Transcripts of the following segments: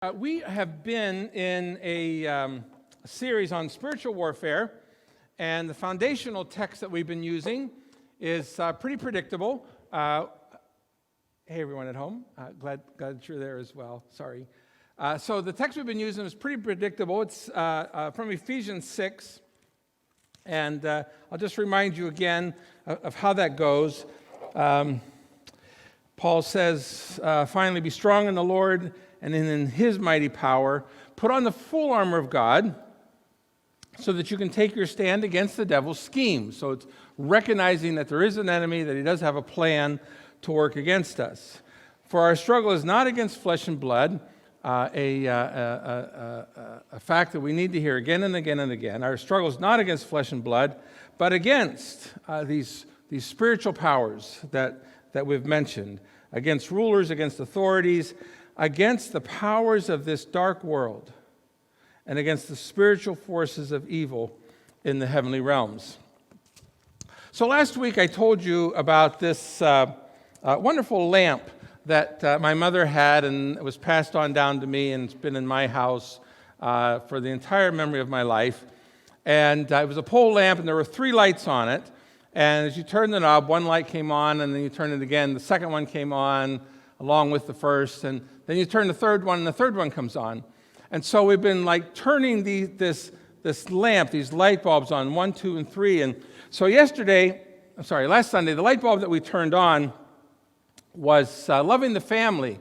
We have been in a series on spiritual warfare, and the foundational text that we've been using is pretty predictable. Hey, everyone at home. Glad that you're there as well. Sorry. So the text we've been using is pretty predictable. It's from Ephesians 6, and I'll just remind you again of how that goes. Paul says, finally, be strong in the Lord and in his mighty power. Put on the full armor of God so that you can take your stand against the devil's schemes. So it's recognizing that there is an enemy, that he does have a plan to work against us. For our struggle is not against flesh and blood, a fact that we need to hear again and again and again. Our struggle is not against flesh and blood, but against these spiritual powers that we've mentioned, against rulers, against authorities, against the powers of this dark world, and against the spiritual forces of evil in the heavenly realms. So last week I told you about this wonderful lamp that my mother had, and it was passed on down to me, and it's been in my house for the entire memory of my life. And it was a pole lamp, and there were 3 lights on it. And as you turn the knob, 1 light came on, and then you turn it again. The second one came on along with the first, and then you turn the third one, and the third one comes on. And so we've been turning this lamp, these light bulbs on 1, 2, and 3. And so last Sunday, the light bulb that we turned on was loving the family,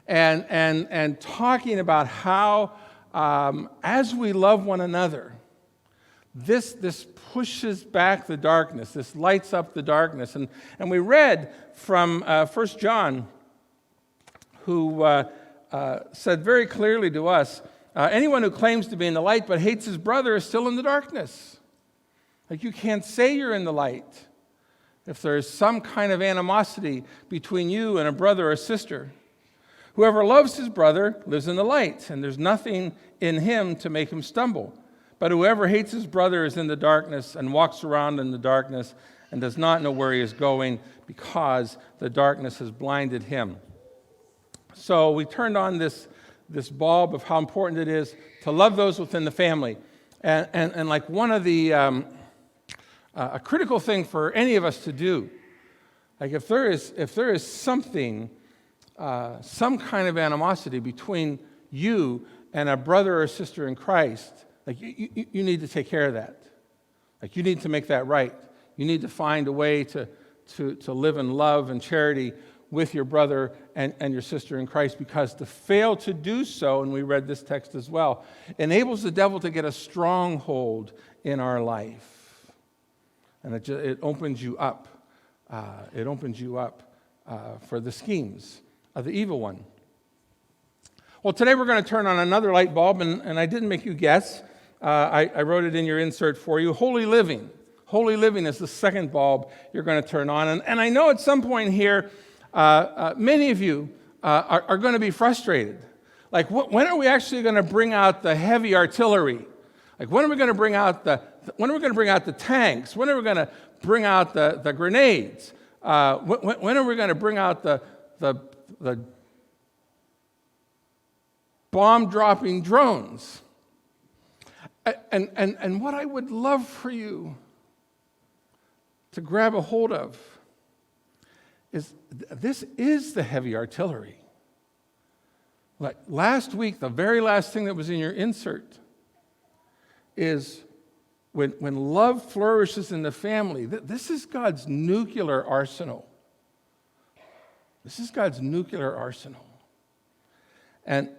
and talking about how as we love one another, this pushes back the darkness. This lights up the darkness. And we read from 1 John, who said very clearly to us, anyone who claims to be in the light but hates his brother is still in the darkness. You can't say you're in the light if there's some kind of animosity between you and a brother or sister. Whoever loves his brother lives in the light, and there's nothing in him to make him stumble. But whoever hates his brother is in the darkness and walks around in the darkness and does not know where he is going because the darkness has blinded him. So we turned on this bulb of how important it is to love those within the family. And like one of the, a critical thing for any of us to do, if there is something, some kind of animosity between you and a brother or sister in Christ, you need to take care of that. You need to make that right. You need to find a way to live in love and charity with your brother and your sister in Christ, because to fail to do so, and we read this text as well, enables the devil to get a stronghold in our life. And it opens you up. It opens you up for the schemes of the evil one. Well, today we're going to turn on another light bulb, and I didn't make you guess. I wrote it in your insert for you. Holy living. Holy living is the second bulb you're going to turn on. And I know at some point here, many of you are going to be frustrated. When are we actually going to bring out the heavy artillery? When are we going to bring out the tanks? When are we going to bring out the grenades? When are we going to bring out the bomb-dropping drones? And what I would love for you to grab a hold of is this is the heavy artillery. Last week, the very last thing that was in your insert is when love flourishes in the family, this is God's nuclear arsenal. This is God's nuclear arsenal. And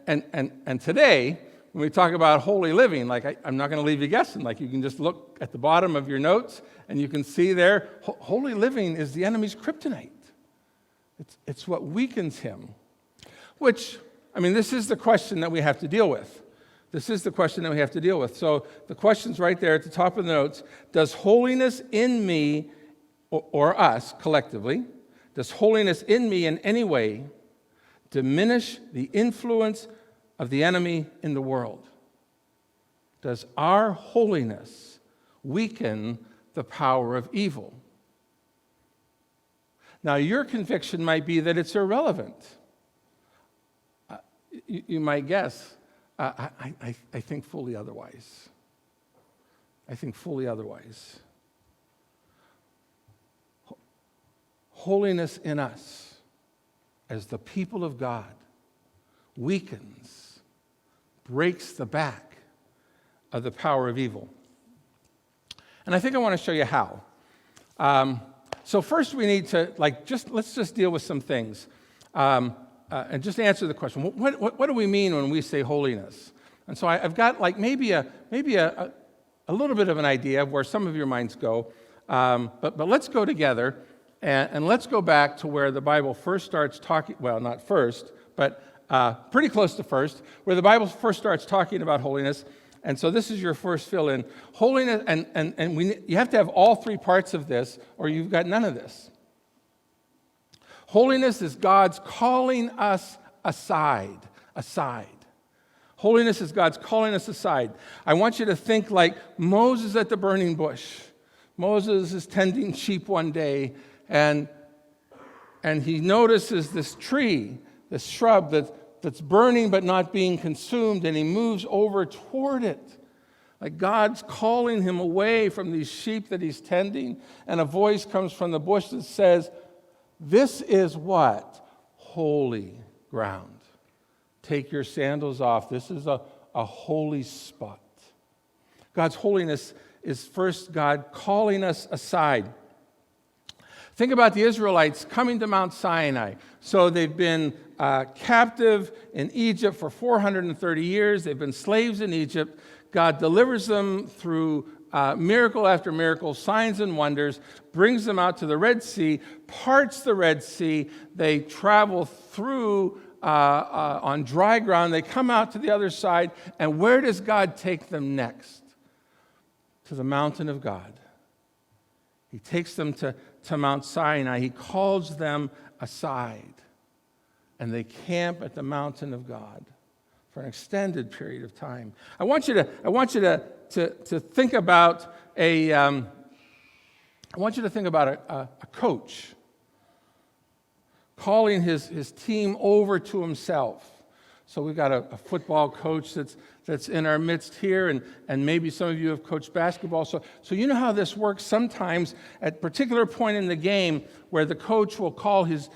today, when we talk about holy living, I'm not going to leave you guessing. You can just look at the bottom of your notes, and you can see there, holy living is the enemy's kryptonite. It's what weakens him. This is the question that we have to deal with. This is the question that we have to deal with. So the question's right there at the top of the notes. Does holiness in me, or us collectively, does holiness in me in any way diminish the influence of the enemy in the world? Does our holiness weaken the power of evil? Now, your conviction might be that it's irrelevant. you might guess, I think fully otherwise. I think fully otherwise. Holiness in us as the people of God weakens, breaks the back of the power of evil. And I think I want to show you how. So first we need to, let's just deal with some things. And just answer the question, what do we mean when we say holiness? And so I've got maybe a little bit of an idea of where some of your minds go. But let's go together and let's go back to where the Bible first starts talking, well, not first, but pretty close to first, where the Bible first starts talking about holiness. And so this is your first fill-in. Holiness, you have to have all three parts of this, or you've got none of this. Holiness is God's calling us aside. Holiness is God's calling us aside. I want you to think like Moses at the burning bush. Moses is tending sheep one day, and he notices this tree, this shrub that's burning but not being consumed, and he moves over toward it. Like God's calling him away from these sheep that he's tending, and a voice comes from the bush that says, "This is what? Holy ground. Take your sandals off. This is a holy spot." God's holiness is first God calling us aside. Think about the Israelites coming to Mount Sinai. So they've been captive in Egypt for 430 years. They've been slaves in Egypt. God delivers them through miracle after miracle, signs and wonders, brings them out to the Red Sea, parts the Red Sea. They travel through on dry ground. They come out to the other side. And where does God take them next? To the mountain of God. He takes them to Mount Sinai. He calls them aside. And they camp at the mountain of God for an extended period of time. I want you to think about a coach calling his team over to himself. So we've got a football coach that's in our midst here, and maybe some of you have coached basketball. So you know how this works sometimes at a particular point in the game where the coach will call his,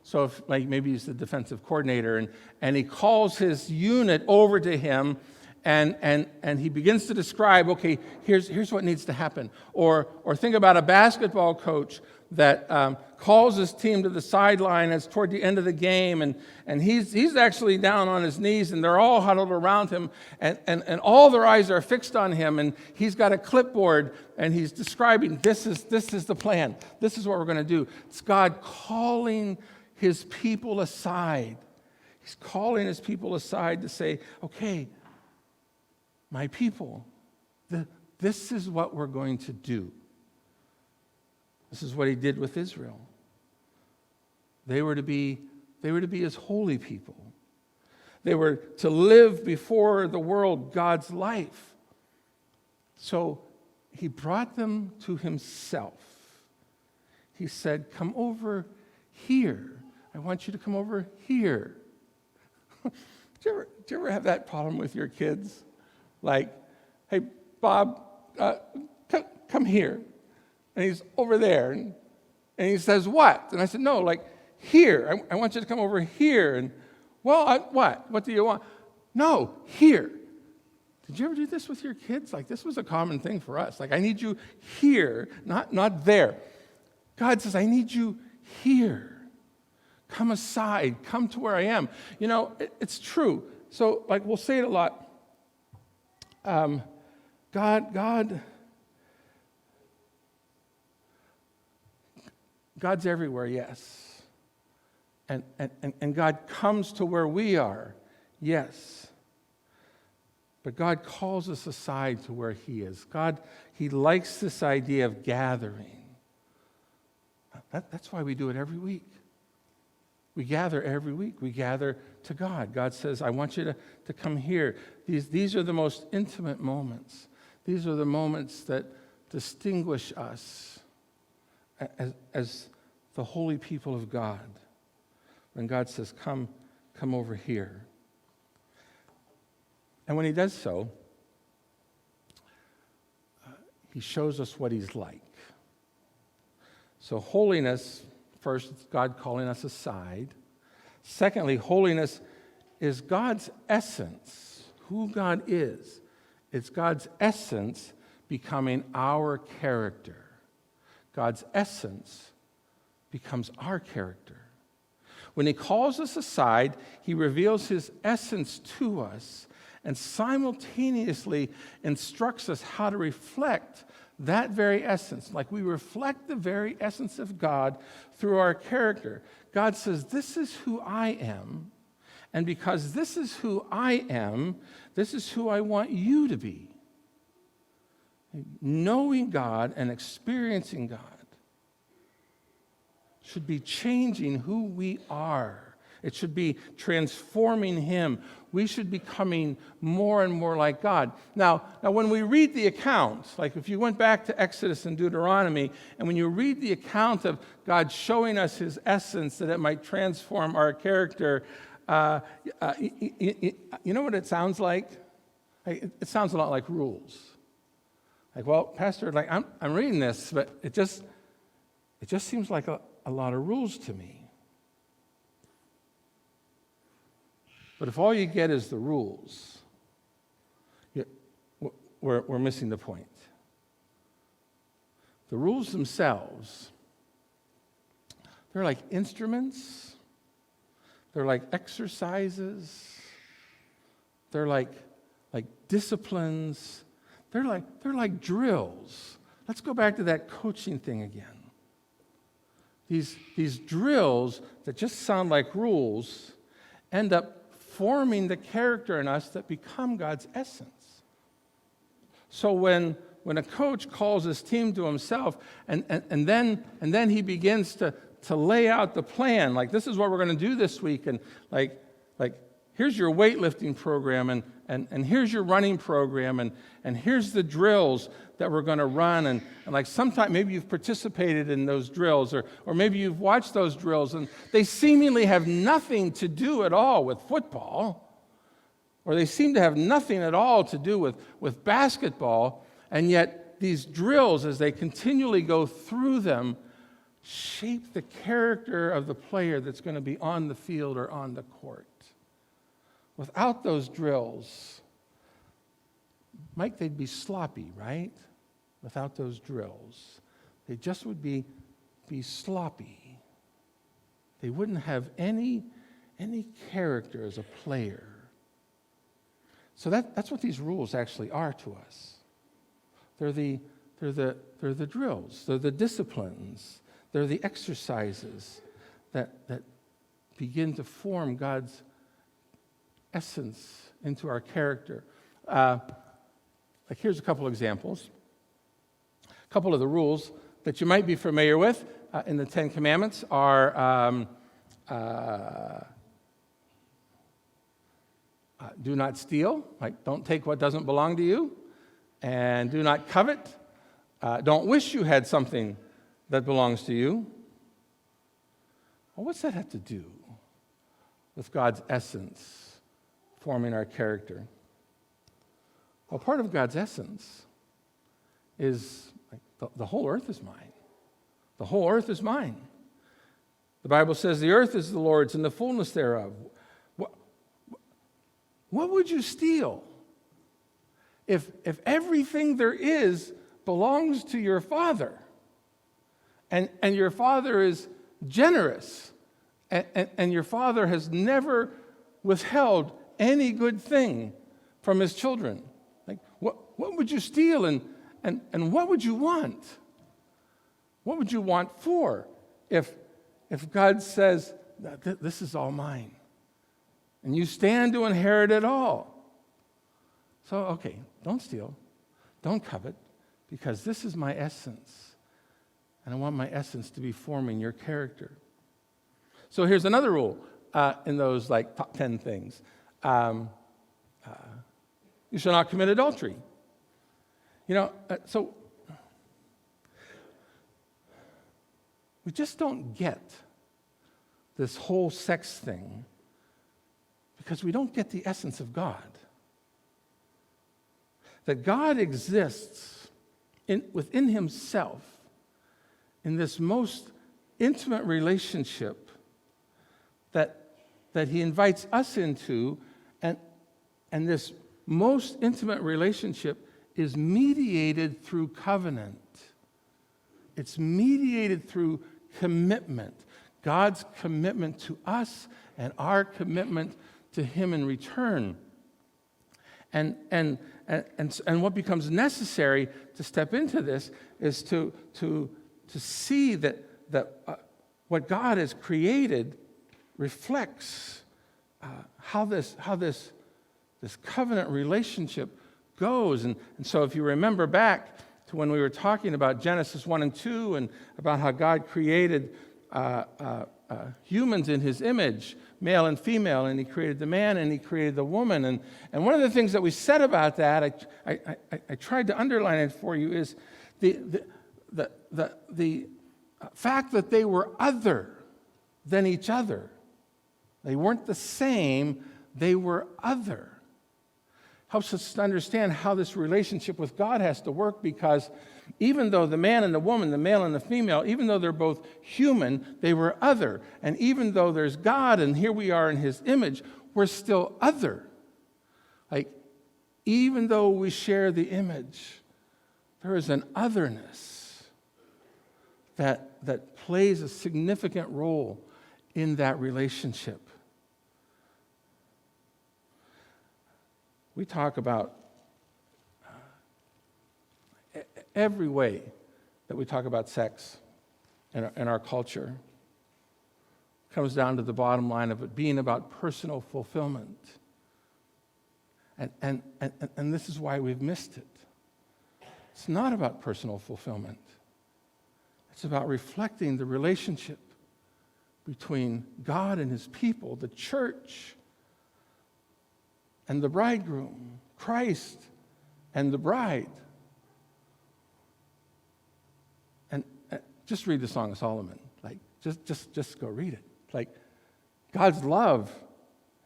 so if maybe he's the defensive coordinator, and he calls his unit over to him, and he begins to describe, okay, here's what needs to happen. Or think about a basketball coach that calls his team to the sideline as toward the end of the game, and he's actually down on his knees, and they're all huddled around him, and all their eyes are fixed on him, and he's got a clipboard, and he's describing, this is the plan. This is what we're going to do. It's God calling his people aside. He's calling his people aside to say, okay, my people, this is what we're going to do. This is what he did with Israel. They were to be his holy people. They were to live before the world God's life. So he brought them to himself. He said, come over here. I want you to come over here. Do you ever have that problem with your kids? Like, hey, Bob, come here. And he's over there. And he says, what? And I said, no, here. I want you to come over here. And, well, what? What do you want? No, here. Did you ever do this with your kids? This was a common thing for us. I need you here, not there. God says, I need you here. Come aside. Come to where I am. You know, it's true. So, we'll say it a lot. God's everywhere, yes. And God comes to where we are, yes. But God calls us aside to where he is. God, he likes this idea of gathering. That's why we do it every week. We gather every week. We gather to God. God says, I want you to come here. These are the most intimate moments. These are the moments that distinguish us as the holy people of God. When God says, come come over here. And when he does so, he shows us what he's like. So holiness, first, it's God calling us aside. Secondly, holiness is God's essence, who God is. It's God's essence becoming our character. God's essence becomes our character. When he calls us aside, he reveals his essence to us and simultaneously instructs us how to reflect that very essence. Like we reflect the very essence of God through our character. God says, this is who I am, and because this is who I am, this is who I want you to be. Knowing God and experiencing God should be changing who we are. It should be transforming him. We should be becoming more and more like God. Now, when we read the account, like if you went back to Exodus and Deuteronomy, and when you read the account of God showing us his essence that it might transform our character, you know what it sounds like? It sounds a lot like rules. Like, well, Pastor, like I'm reading this, but it just seems like a lot of rules to me. But if all you get is the rules, we're missing the point. The rules themselves, they're like instruments, they're like exercises, they're like disciplines, they're like drills. Let's go back to that coaching thing again. These drills that just sound like rules end up forming the character in us that become God's essence. So when a coach calls his team to himself and then he begins to lay out the plan, like this is what we're going to do this week, and like here's your weightlifting program, and here's your running program, and here's the drills that we're going to run, and like sometime maybe you've participated in those drills, or maybe you've watched those drills, and they seemingly have nothing to do at all with football, or they seem to have nothing at all to do with basketball, and yet these drills, as they continually go through them, shape the character of the player that's going to be on the field or on the court. Without those drills, Mike, they'd be sloppy, right? Without those drills. They just would be sloppy. They wouldn't have any character as a player. So that's what these rules actually are to us. They're the drills, they're the disciplines, they're the exercises that begin to form God's essence into our character. Like here's a couple examples. A couple of the rules that you might be familiar with in the Ten Commandments are do not steal, like don't take what doesn't belong to you, and do not covet. Don't wish you had something that belongs to you. Well, what's that have to do with God's essence forming our character? Well, part of God's essence is like the whole earth is mine. The whole earth is mine. The Bible says the earth is the Lord's and the fullness thereof. What would you steal if everything there is belongs to your Father, and your Father is generous, and your Father has never withheld any good thing from his children? Like, what would you steal, and what would you want? What would you want for if God says, this is all mine, and you stand to inherit it all? So, okay, don't steal, don't covet, because this is my essence, and I want my essence to be forming your character. So here's another rule in those like top 10 things. You shall not commit adultery. So we just don't get this whole sex thing because we don't get the essence of God. That God exists within himself in this most intimate relationship that he invites us into, and this most intimate relationship is mediated through covenant. It's mediated through commitment. God's commitment to us and our commitment to him in return. And what becomes necessary to step into this is to see that what God has created reflects how this covenant relationship goes. And so if you remember back to when we were talking about Genesis 1 and 2 and about how God created humans in his image, male and female, and he created the man and he created the woman. And one of the things that we said about that, I tried to underline it for you, is the fact that they were other than each other. They weren't the same, they were other. Helps us to understand how this relationship with God has to work, because even though the man and the woman, the male and the female, even though they're both human, they were other. And even though there's God and here we are in his image, we're still other. Like, even though we share the image, there is an otherness that plays a significant role in that relationship. We talk about every way that we talk about sex in our culture comes down to the bottom line of it being about personal fulfillment. And this is why we've missed it. It's not about personal fulfillment. It's about reflecting the relationship between God and his people, the church, and the bridegroom, Christ and the bride. And just read the Song of Solomon. Like, just go read it. Like, God's love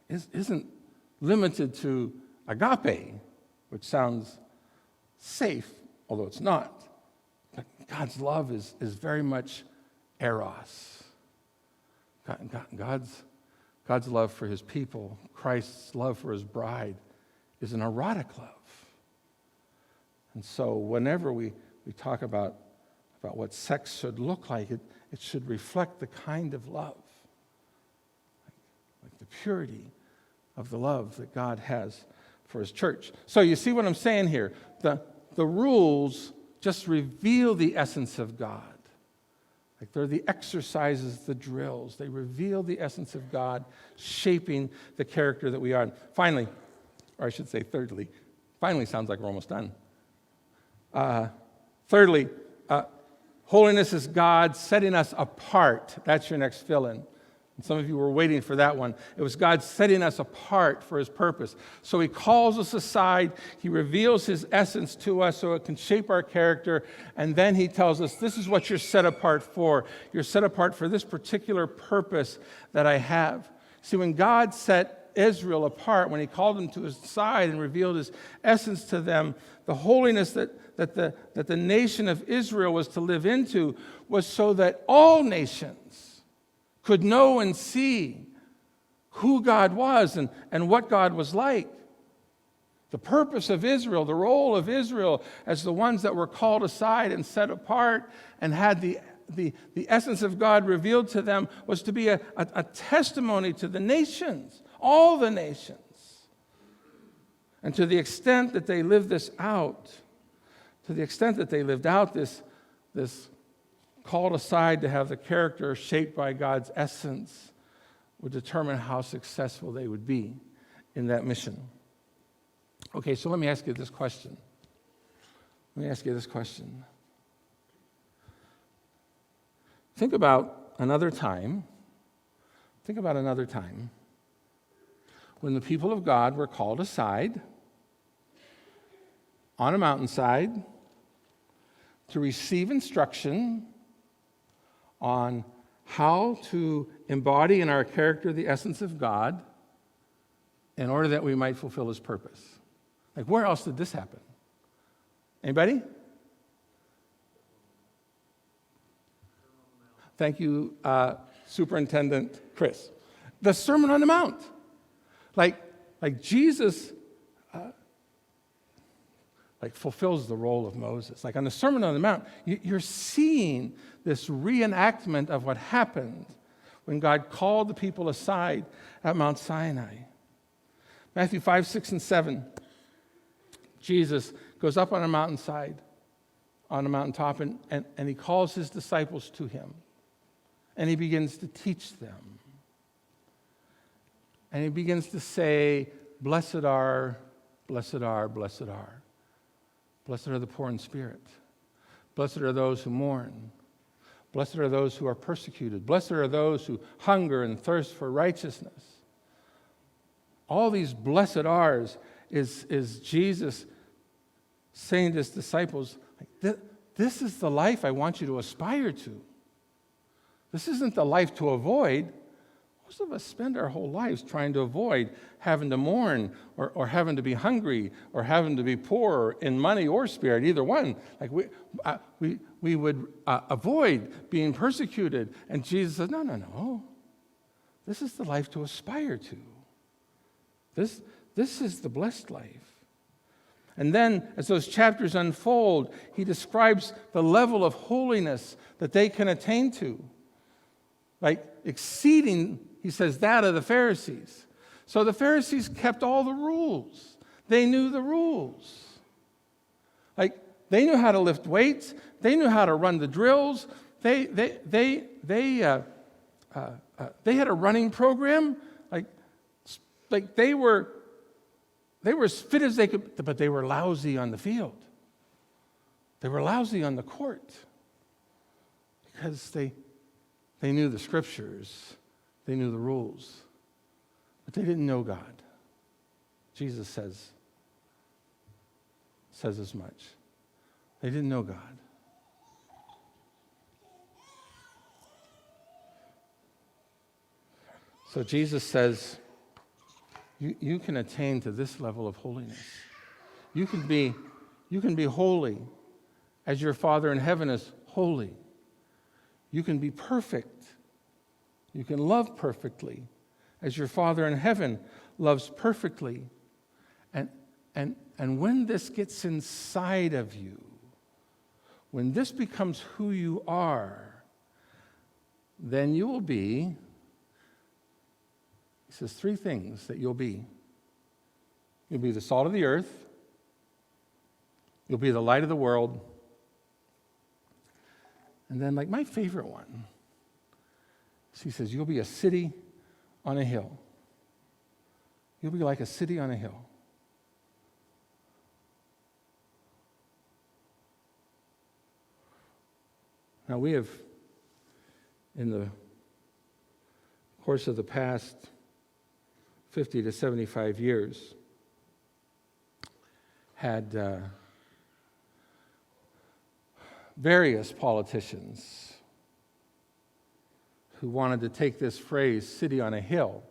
isn't limited to agape, which sounds safe, although it's not. But God's love is very much eros. God's love for his people, Christ's love for his bride, is an erotic love. And so whenever we talk about what sex should look like, it should reflect the kind of love, like the purity of the love that God has for his church. So you see what I'm saying here? The rules just reveal the essence of God. Like, they're the exercises, the drills. They reveal the essence of God, shaping the character that we are. And finally, or I should say thirdly, finally sounds like we're almost done. Thirdly, holiness is God setting us apart. That's your next fill-in. And some of you were waiting for that one. It was God setting us apart for his purpose. So he calls us aside. He reveals his essence to us so it can shape our character. And then he tells us, this is what you're set apart for. You're set apart for this particular purpose that I have. See, when God set Israel apart, when he called them to his side and revealed his essence to them, the holiness that the nation of Israel was to live into was so that all nations could know and see who God was and what God was like. The purpose of Israel, the role of Israel as the ones that were called aside and set apart and had the essence of God revealed to them, was to be a testimony to the nations, all the nations. And to the extent that they lived this out, to the extent that they lived out this called aside to have the character shaped by God's essence, would determine how successful they would be in that mission. Okay, so let me ask you this question. Think about another time when the people of God were called aside on a mountainside to receive instruction on how to embody in our character the essence of God, in order that we might fulfill his purpose. Like, where else did this happen? Anybody? Thank you, Superintendent Chris. The Sermon on the Mount. Like Jesus fulfills the role of Moses. Like on the Sermon on the Mount, you're seeing this reenactment of what happened when God called the people aside at Mount Sinai. Matthew 5, 6, and 7. Jesus goes up on a mountainside, on a mountaintop, and he calls his disciples to him. And he begins to teach them. And he begins to say, blessed are, blessed are, blessed are. Blessed are the poor in spirit. Blessed are those who mourn. Blessed are those who are persecuted. Blessed are those who hunger and thirst for righteousness. All these blessed are's is Jesus saying to his disciples, this is the life I want you to aspire to. This isn't the life to avoid. Most of us spend our whole lives trying to avoid having to mourn or having to be hungry or having to be poor in money or spirit, either one. Like we would avoid being persecuted. And Jesus says, no. This is the life to aspire to. This is the blessed life. And then, as those chapters unfold, he describes the level of holiness that they can attain to. Like exceeding, he says, that of the Pharisees. So the Pharisees kept all the rules. They knew the rules. Like they knew how to lift weights. They knew how to run the drills. They had a running program. Like they were as fit as they could, but they were lousy on the field. They were lousy on the court because they knew the scriptures. They knew the rules. But they didn't know God. Jesus says as much. They didn't know God. So Jesus says, you can attain to this level of holiness. You can be holy as your Father in heaven is holy. You can be perfect. You can love perfectly as your Father in heaven loves perfectly. And when this gets inside of you, when this becomes who you are, then you will be, he says, three things that you'll be. You'll be the salt of the earth. You'll be the light of the world. And then, like my favorite one, he says, you'll be a city on a hill. You'll be like a city on a hill. Now, we have, in the course of the past 50 to 75 years, had various politicians who wanted to take this phrase, city on a hill,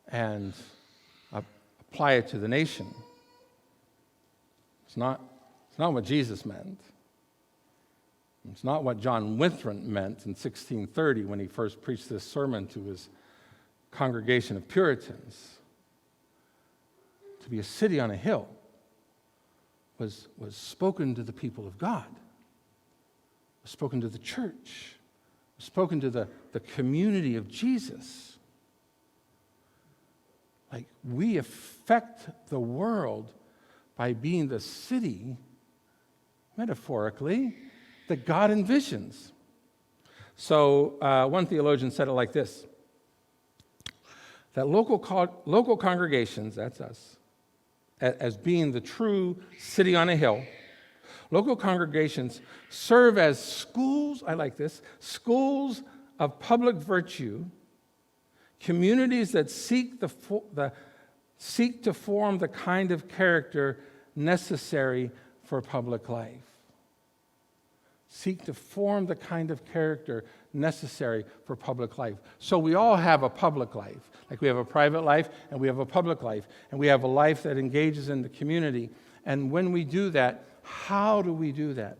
and apply it to the nation. It's not what Jesus meant. It's not what John Winthrop meant in 1630 when he first preached this sermon to his congregation of Puritans. To be a city on a hill was spoken to the people of God, was spoken to the church, was spoken to the community of Jesus. Like, we affect the world by being the city, metaphorically, that God envisions. So one theologian said it like this, that local congregations, that's us, as being the true city on a hill, local congregations serve as schools, I like this, schools of public virtue, communities that seek to form the kind of character necessary for public life. seek to form the kind of character necessary for public life. So we all have a public life. Like we have a private life and we have a public life. And we have a life that engages in the community. And when we do that, how do we do that?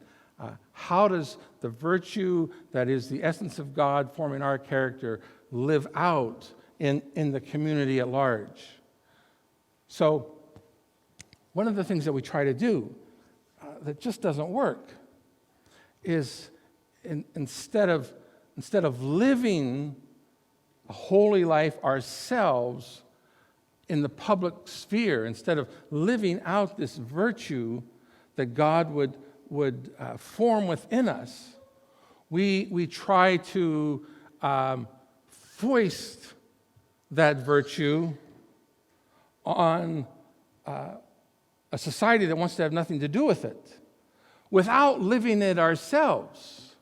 How does the virtue that is the essence of God forming our character live out in the community at large? So one of the things that we try to do that just doesn't work is instead of living a holy life ourselves in the public sphere, instead of living out this virtue that God would form within us, we try to foist that virtue on a society that wants to have nothing to do with it, without living it ourselves.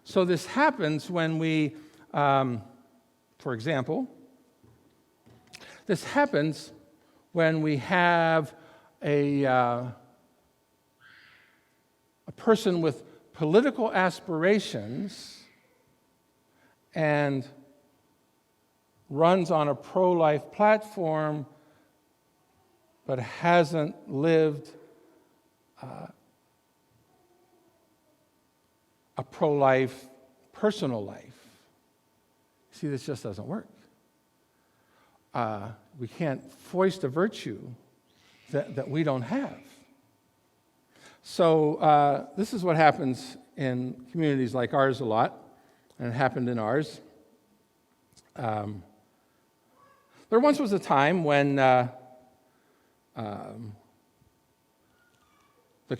So this happens when we, for example, this happens when we have a person with political aspirations and runs on a pro-life platform but hasn't lived a pro-life personal life. See, this just doesn't work. We can't foist a virtue that we don't have. So this is what happens in communities like ours a lot, and it happened in ours. There once was a time when the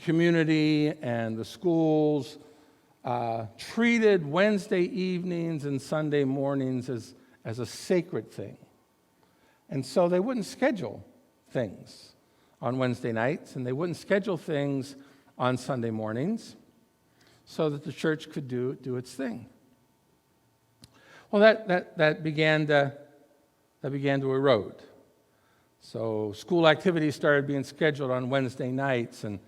community and the schools treated Wednesday evenings and Sunday mornings as a sacred thing. And so they wouldn't schedule things on Wednesday nights, and they wouldn't schedule things on Sunday mornings so that the church could do its thing. Well, that began to erode. So school activities started being scheduled on Wednesday nights, and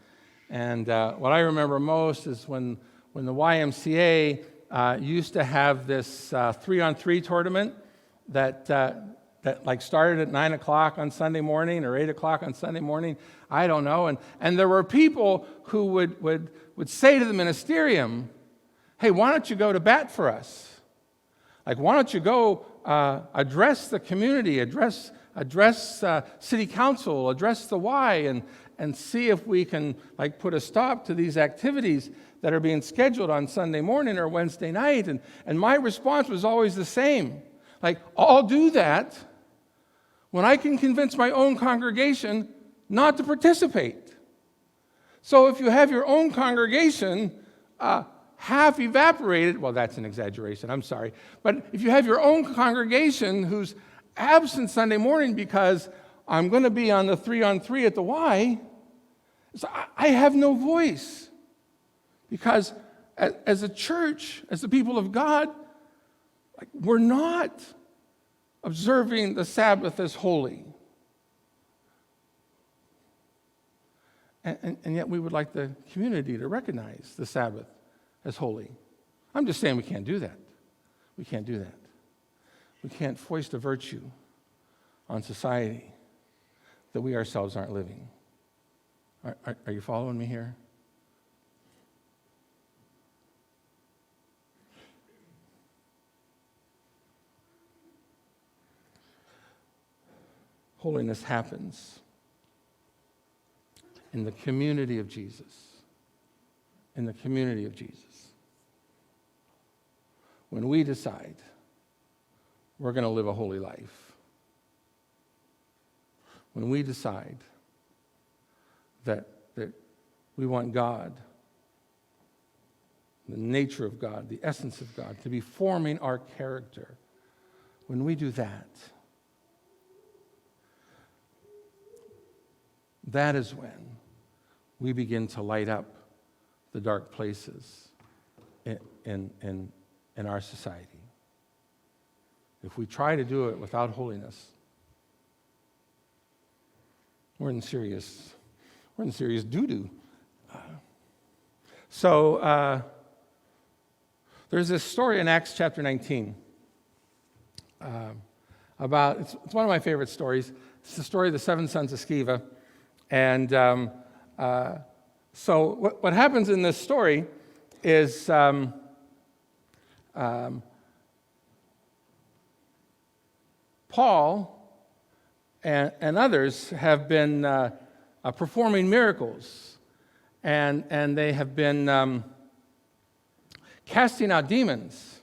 what I remember most is when the YMCA used to have this 3-on-3 tournament that like started at 9 o'clock on Sunday morning or 8 o'clock on Sunday morning, I don't know. And there were people who would say to the ministerium, hey, why don't you go to bat for us? Like, why don't you go address the community, address city council, address the Y, and see if we can like put a stop to these activities that are being scheduled on Sunday morning or Wednesday night. And my response was always the same. Like, I'll do that when I can convince my own congregation not to participate. So if you have your own congregation half evaporated, well, that's an exaggeration, I'm sorry. But if you have your own congregation who's absent Sunday morning because I'm going to be on the 3-on-3 at the Y, so I have no voice. Because as a church, as the people of God, like, we're not observing the Sabbath as holy. And yet we would like the community to recognize the Sabbath as holy. I'm just saying we can't do that. We can't do that. We can't foist a virtue on society that we ourselves aren't living. Are you following me here? Holiness happens in the community of Jesus. In the community of Jesus. When we decide we're going to live a holy life. When we decide that we want God, the nature of God, the essence of God, to be forming our character. When we do that, that is when we begin to light up the dark places in our society. If we try to do it without holiness, we're in serious doo-doo. So there's this story in Acts chapter 19 about, it's one of my favorite stories. It's the story of the 7 sons of Sceva. And so what happens in this story is Paul and others have been performing miracles, and they have been casting out demons.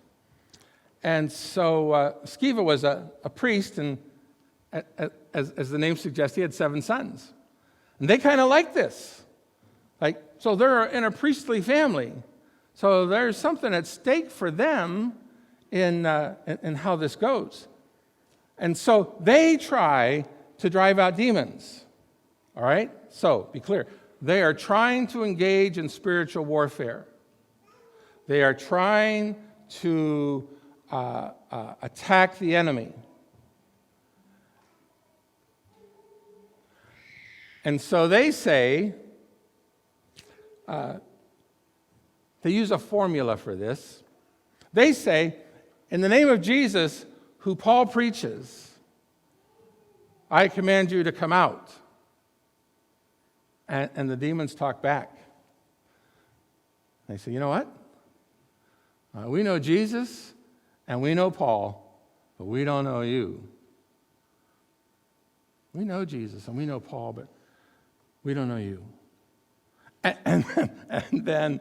And so Sceva was a priest, and as the name suggests, he had 7 sons. And they kind of like this. So they're in a priestly family. So there's something at stake for them in how this goes. And so they try to drive out demons. All right? So, be clear. They are trying to engage in spiritual warfare. They are trying to attack the enemy. And so they say, they use a formula for this. They say, in the name of Jesus, who Paul preaches, I command you to come out. And the demons talk back. They say, you know what? We know Jesus and we know Paul, but we don't know you. We know Jesus and we know Paul, but we don't know you. And then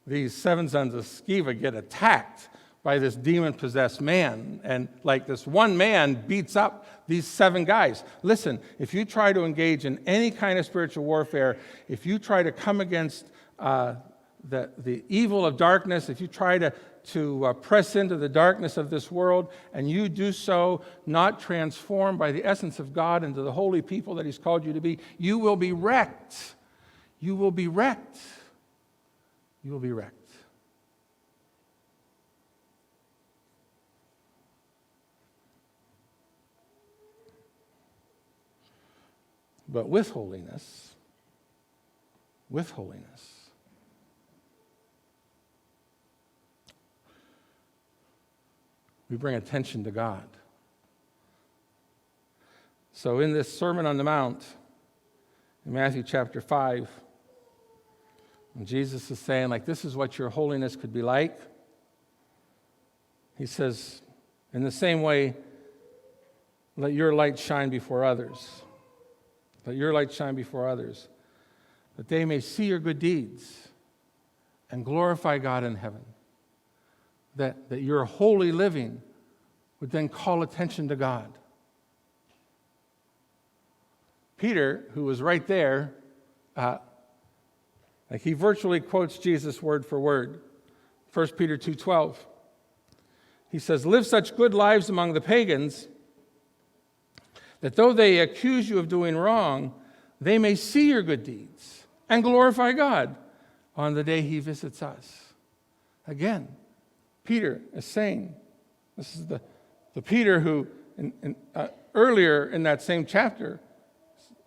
these 7 sons of Sceva get attacked by this demon-possessed man. And like this one man beats up these 7 guys. Listen, if you try to engage in any kind of spiritual warfare, if you try to come against the evil of darkness, if you try to press into the darkness of this world, and you do so not transformed by the essence of God into the holy people that He's called you to be, you will be wrecked. You will be wrecked. You will be wrecked. But with holiness, we bring attention to God. So in this Sermon on the Mount, in Matthew chapter 5, when Jesus is saying, this is what your holiness could be like, He says, in the same way, let your light shine before others. Let your light shine before others, that they may see your good deeds and glorify God in heaven. That your holy living would then call attention to God. Peter, who was right there, he virtually quotes Jesus word for word. 1 Peter 2:12. He says, live such good lives among the pagans that though they accuse you of doing wrong, they may see your good deeds and glorify God on the day He visits us. Again, Peter is saying, this is the Peter who, earlier in that same chapter,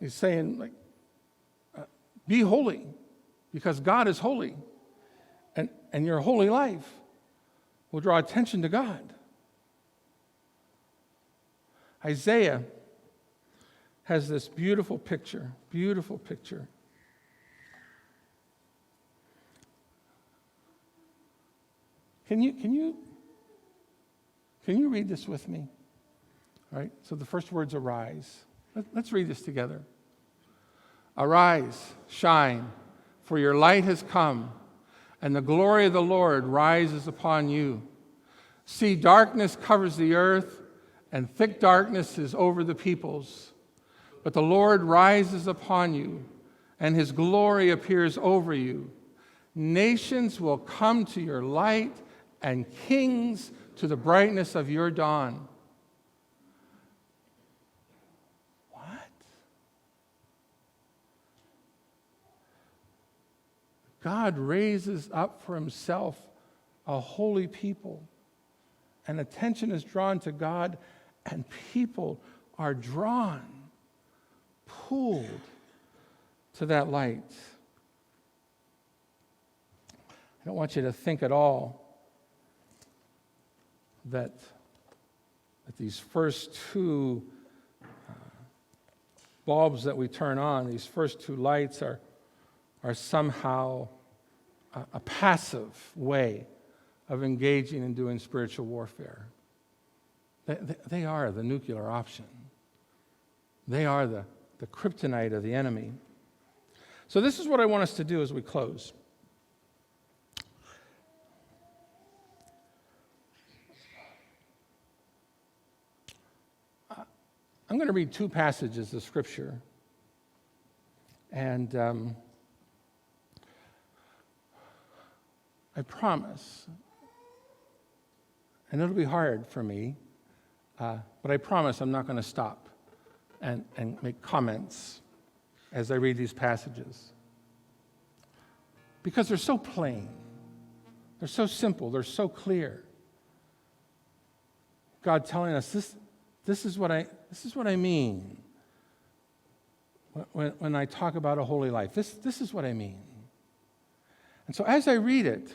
is saying, be holy, because God is holy, and your holy life will draw attention to God. Isaiah has this beautiful picture. Can you read this with me? All right, so the first word's arise. Let's read this together. Arise, shine, for your light has come, and the glory of the Lord rises upon you. See, darkness covers the earth, and thick darkness is over the peoples. But the Lord rises upon you, and His glory appears over you. Nations will come to your light, and kings to the brightness of your dawn. What? God raises up for Himself a holy people, and attention is drawn to God, and people are drawn, pulled to that light. I don't want you to think at all that these first two bulbs that we turn on, these first two lights are somehow a passive way of engaging and doing spiritual warfare. They are the nuclear option. They are the kryptonite of the enemy. So this is what I want us to do as we close. I'm going to read two passages of Scripture. And I promise, and it'll be hard for me, but I promise I'm not going to stop and make comments as I read these passages. Because they're so plain. They're so simple. They're so clear. God telling us, this is what I mean when I talk about a holy life. This is what I mean. And so as I read it,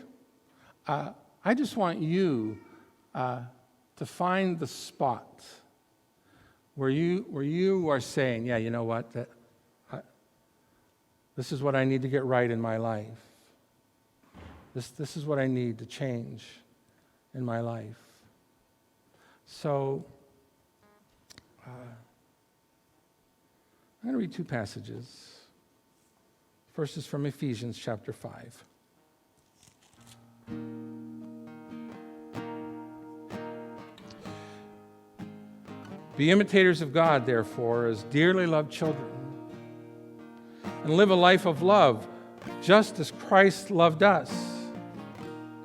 I just want you to find the spot where you are saying, yeah, you know what, this is what I need to get right in my life. This is what I need to change in my life. So I'm going to read two passages. First is from Ephesians chapter 5. Be imitators of God, therefore, as dearly loved children, and live a life of love, just as Christ loved us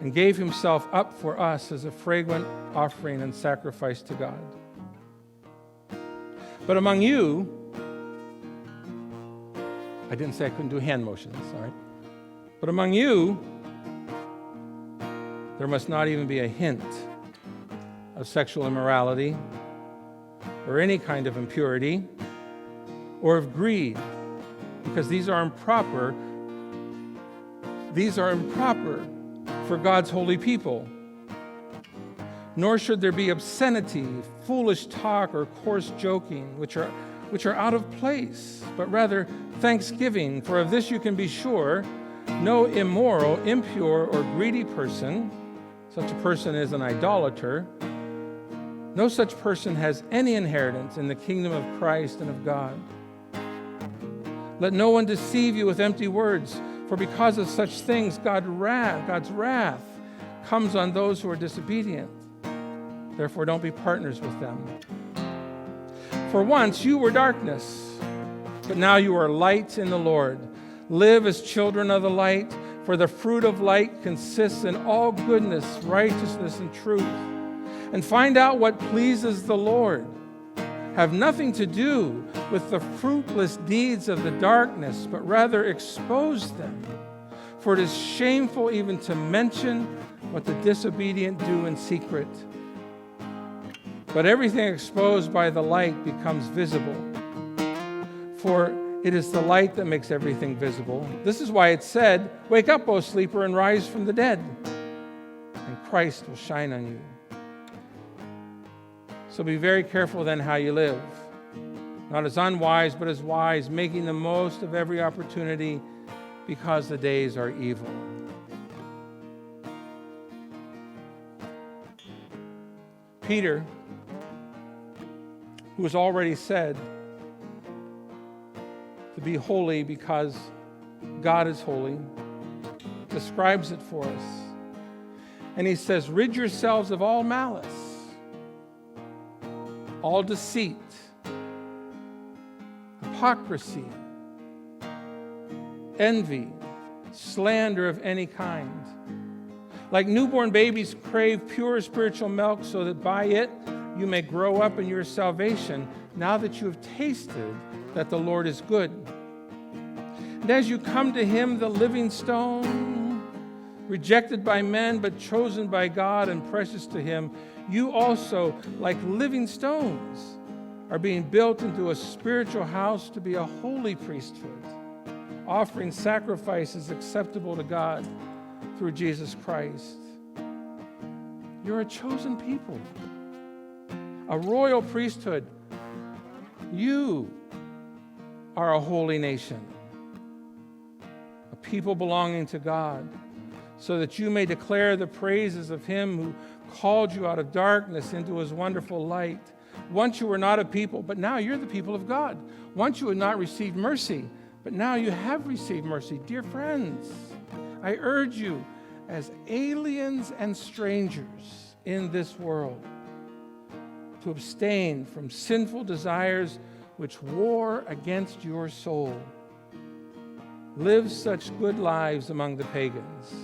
and gave himself up for us as a fragrant offering and sacrifice to God. But among you, I didn't say I couldn't do hand motions, all right? But among you, there must not even be a hint of sexual immorality or any kind of impurity or of greed, because these are improper for God's holy people. Nor should there be obscenity, foolish talk, or coarse joking, which are out of place, but rather thanksgiving. For of this you can be sure, no immoral, impure, or greedy person, such a person is an idolater, no such person has any inheritance in the kingdom of Christ and of God. Let no one deceive you with empty words, for because of such things God's wrath comes on those who are disobedient. Therefore, don't be partners with them. For once you were darkness, but now you are light in the Lord. Live as children of the light, for the fruit of light consists in all goodness, righteousness, and truth. And find out what pleases the Lord. Have nothing to do with the fruitless deeds of the darkness, but rather expose them. For it is shameful even to mention what the disobedient do in secret. But everything exposed by the light becomes visible. For it is the light that makes everything visible. This is why it said, "Wake up, O sleeper, and rise from the dead, and Christ will shine on you." So be very careful then how you live, not as unwise, but as wise, making the most of every opportunity, because the days are evil. Peter, who has already said to be holy because God is holy, describes it for us. And he says, rid yourselves of all malice, all deceit, hypocrisy, envy, slander of any kind. Like newborn babies crave pure spiritual milk, so that by it you may grow up in your salvation, now that you have tasted that the Lord is good. And as you come to him, the living stone, rejected by men but chosen by God and precious to him, you also, like living stones, are being built into a spiritual house to be a holy priesthood, offering sacrifices acceptable to God through Jesus Christ. You're a chosen people, a royal priesthood. You are a holy nation, a people belonging to God, so that you may declare the praises of him who called you out of darkness into his wonderful light. Once you were not a people, but now you're the people of God. Once you had not received mercy, but now you have received mercy. Dear friends, I urge you as aliens and strangers in this world to abstain from sinful desires which war against your soul. Live such good lives among the pagans,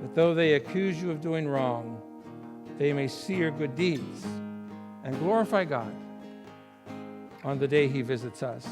that though they accuse you of doing wrong, they may see your good deeds and glorify God on the day he visits us.